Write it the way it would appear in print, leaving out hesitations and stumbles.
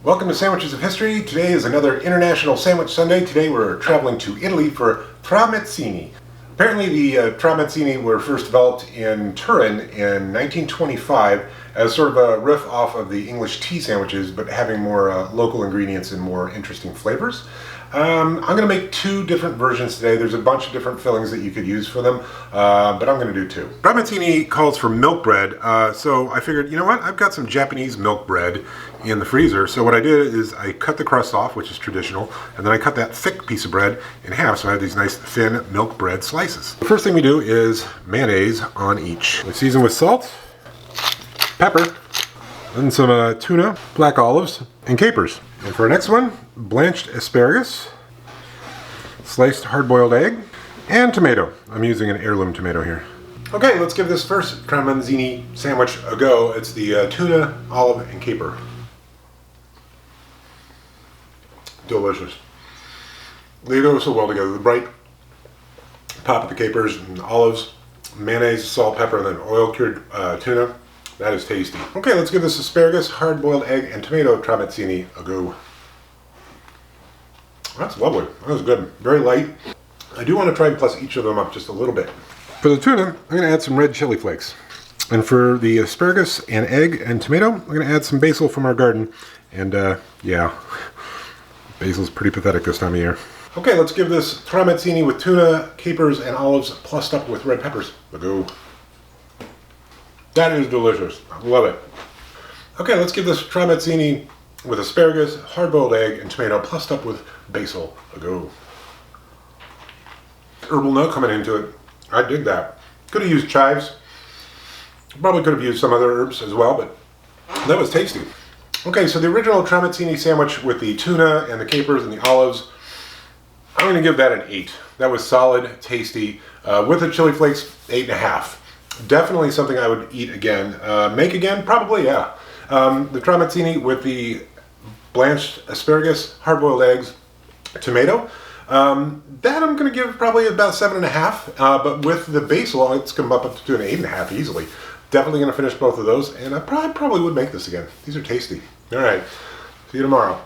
Welcome to Sandwiches of History. Today is another International Sandwich Sunday. Today we're traveling to Italy for Tramezzini. Apparently the Tramezzini were first developed in Turin in 1925 as sort of a riff off of the English tea sandwiches, but having more local ingredients and more interesting flavors. I'm going to make two different versions today. There's a bunch of different fillings that you could use for them, but I'm going to do two. Tramezzini calls for milk bread, so I figured, you know what, I've got some Japanese milk bread in the freezer. So what I did is I cut the crust off, which is traditional, and then I cut that thick piece of bread in half, so I have these nice thin milk bread slices. The first thing we do is mayonnaise on each. We season with salt, pepper, then some tuna, black olives, and capers. And for our next one, blanched asparagus, sliced hard-boiled egg, and tomato. I'm using an heirloom tomato here. Okay, let's give this first Tramezzini sandwich a go. It's the tuna, olive, and caper. Delicious. They go so well together. The bright pop of the capers and olives, mayonnaise, salt, pepper, and then oil-cured tuna. That is tasty. Okay, let's give this asparagus, hard-boiled egg, and tomato Tramezzini a go. That's lovely. That was good. Very light. I do want to try and plus each of them up just a little bit. For the tuna, I'm going to add some red chili flakes. And for the asparagus and egg and tomato, I'm going to add some basil from our garden. And yeah, basil's pretty pathetic this time of year. Okay, let's give this Tramezzini with tuna, capers, and olives plussed up with red peppers a go. That is delicious. I love it. Okay, let's give this Tramezzini with asparagus, hard-boiled egg, and tomato plussed up with basil a go. Herbal note coming into it. I dig that. Could have used chives. Probably could have used some other herbs as well, but that was tasty. Okay, so the original Tramezzini sandwich with the tuna and the capers and the olives, I'm going to give that an 8. That was solid, tasty. With the chili flakes, 8.5. Definitely something I would eat again. Make again? Probably, yeah. The Tramezzini with the blanched asparagus, hard-boiled eggs, tomato. That I'm going to give probably about 7.5. But with the basil, it's come up to an 8.5 easily. Definitely going to finish both of those, and I probably would make this again. These are tasty. All right. See you tomorrow.